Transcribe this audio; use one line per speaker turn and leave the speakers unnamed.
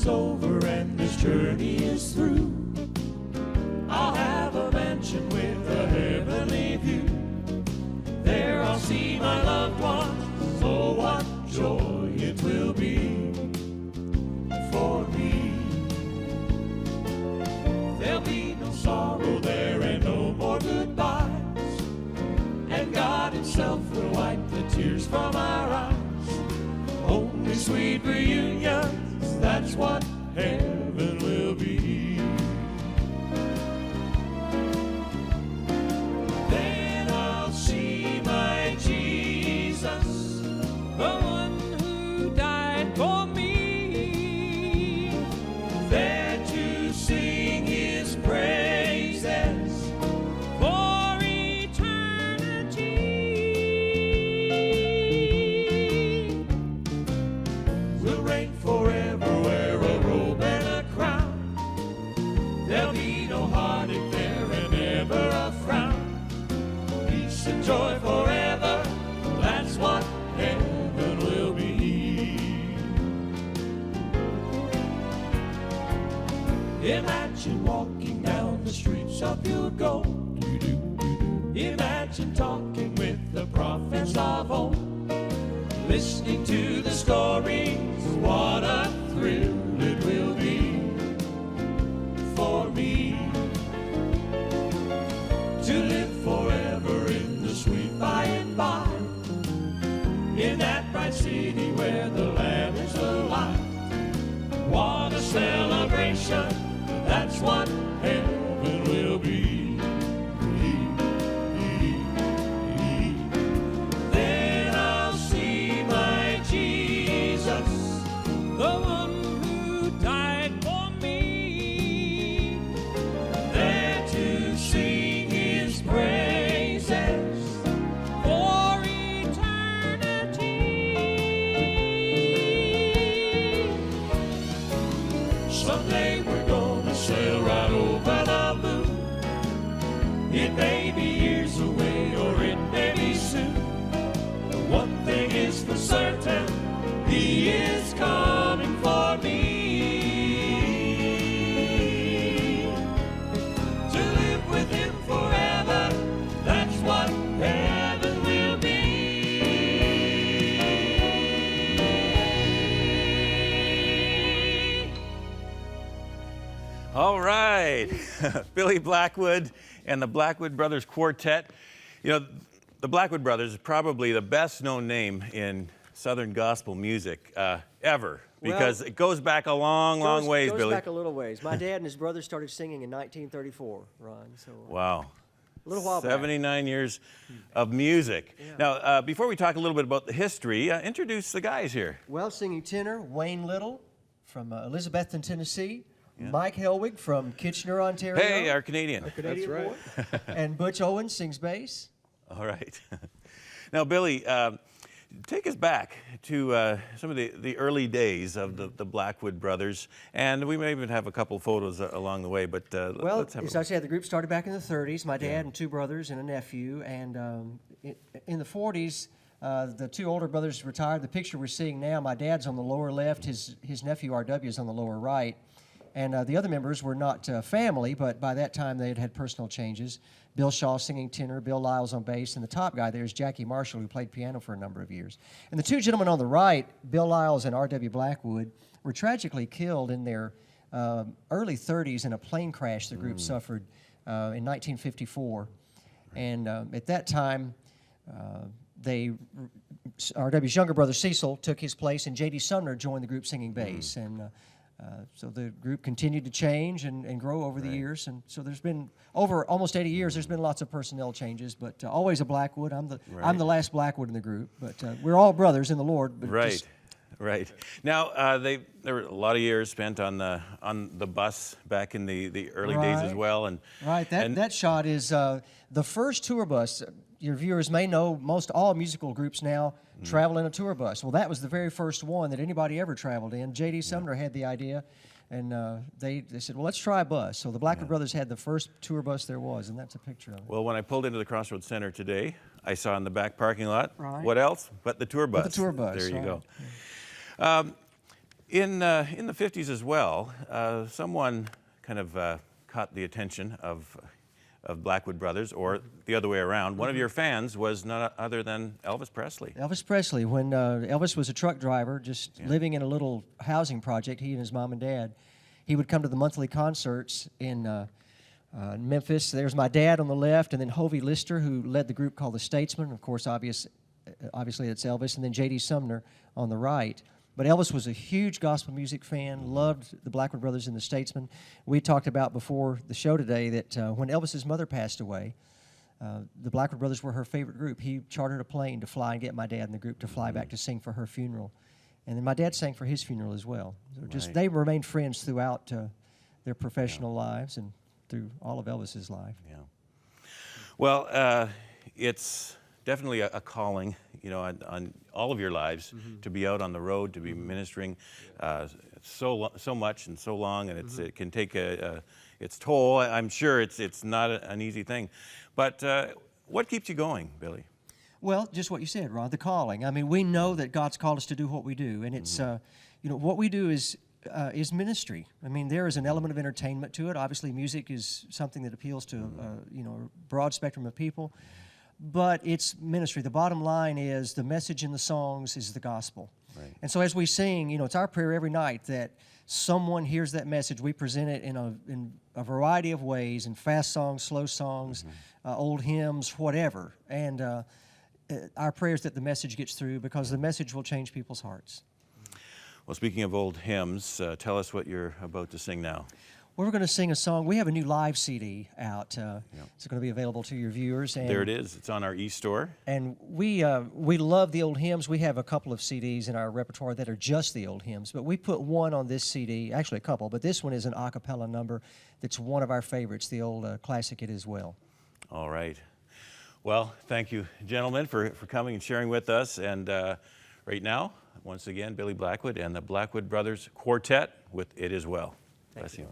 is over and this journey is through, I'll have a mansion with a heavenly view. There I'll see my loved ones. Oh, what joy it will be for me. There'll be no sorrow there and no more goodbyes, and God himself will wipe the tears from our eyes. Only sweet reunions, that's what heaven will be. Then I'll see my Jesus, the one who died for me, there to sing his praises for eternity. We'll reign forever, wear a robe and a crown. There'll be no heartache there and never a frown. Peace and joy forever, that's what heaven will be. Imagine walking down the streets of your gold. Imagine talking with the prophets of old, listening to the stories. What a thrill it will be for me to live forever in the sweet by and by, in that bright city where the Lamb is alive. What a celebration, that's what heaven will be. Then I'll see my Jesus, the one who died for me, there to sing his praises for eternity. Someday we're gonna sail right over the moon. It may be years away or it may be soon. But one thing is for certain, he is coming for me. To live with him forever, that's what heaven will be.
All right, Billy Blackwood and the Blackwood Brothers Quartet. You know, the Blackwood Brothers is probably the best known name in Southern gospel music ever, because it goes back a long ways,
goes
Billy.
back a little ways. My dad and his brother started singing in 1934, Ron. So
Wow.
a little while back.
79 years of music.
Yeah.
Now, before we talk a little bit about the history, introduce the guys here.
Well, singing tenor, Wayne Little from Elizabethton, Tennessee. Mike Helwig from Kitchener, Ontario.
Hey, our Canadian.
Canadian boy. And Butch Owens sings bass.
All right. Now, Billy, take us back to some of the early days of the Blackwood Brothers, and we may even have a couple photos along the way, but
Well,
let's have
as I said, the group started back in the 30s. My dad and two brothers and a nephew, and in the 40s, the two older brothers retired. The picture we're seeing now, my dad's on the lower left, his nephew R.W. is on the lower right. And the other members were not family, but by that time they had had personal changes. Bill Shaw singing tenor, Bill Lyles on bass, and the top guy there is Jackie Marshall, who played piano for a number of years. And the two gentlemen on the right, Bill Lyles and R.W. Blackwood, were tragically killed in their early 30s in a plane crash the group suffered in 1954. And at that time, R.W.'s younger brother Cecil took his place, and J.D. Sumner joined the group singing bass. And so the group continued to change and grow over the years. And so there's been, over almost 80 years, there's been lots of personnel changes, but always a Blackwood. I'm the last Blackwood in the group, but we're all brothers in the Lord. But
Right. Now, there were a lot of years spent on the bus back in the early days as well. And
that shot is the first tour bus. Your viewers may know most all musical groups now travel in a tour bus. Well, that was the very first one that anybody ever traveled in. J.D. Sumner had the idea, and they said, well, let's try a bus. So the Blackwood Brothers had the first tour bus there was, and that's a picture of it.
Well, when I pulled into the Crossroads Center today, I saw in the back parking lot, what else but the tour bus.
The tour bus.
There you go. In the 50s as well, someone kind of caught the attention of Blackwood Brothers, or the other way around. One of your fans was none other than Elvis Presley.
Elvis Presley, when Elvis was a truck driver, just living in a little housing project, he and his mom and dad, he would come to the monthly concerts in Memphis. There's my dad on the left, and then Hovey Lister, who led the group called the Statesmen. Of course, obviously it's Elvis, and then J.D. Sumner on the right. But Elvis was a huge gospel music fan, loved the Blackwood Brothers and the Statesmen. We talked about before the show today that when Elvis's mother passed away, the Blackwood Brothers were her favorite group. He chartered a plane to fly and get my dad and the group to fly back to sing for her funeral. And then my dad sang for his funeral as well. So just they remained friends throughout their professional lives and through all of Elvis's life.
Yeah. Well, it's definitely a calling, you know, on all of your lives to be out on the road, to be ministering so much and so long, and it can take its toll. I'm sure it's not an easy thing, but what keeps you going, Billy?
Well, just what you said, Rod, the calling. I mean, we know that God's called us to do what we do, and it's you know, what we do is ministry. I mean, there is an element of entertainment to it. Obviously, music is something that appeals to you know, a broad spectrum of people. But it's ministry. The bottom line is the message in the songs is the gospel. Right. And so as we sing, you know, it's our prayer every night that someone hears that message. We present it in a variety of ways, in fast songs, slow songs, old hymns, whatever. And our prayer is that the message gets through, because the message will change people's hearts.
Well, speaking of old hymns, tell us what you're about to sing now.
We're going to sing a song. We have a new live CD out. It's going to be available to your viewers. And,
there it is. It's on our e-store.
And we love the old hymns. We have a couple of CDs in our repertoire that are just the old hymns, but we put one on this CD, actually a couple, but this one is an a cappella number that's one of our favorites, the old classic It Is Well.
All right. Well, thank you, gentlemen, for coming and sharing with us. And right now, once again, Billy Blackwood and the Blackwood Brothers Quartet with It Is Well. Bless you.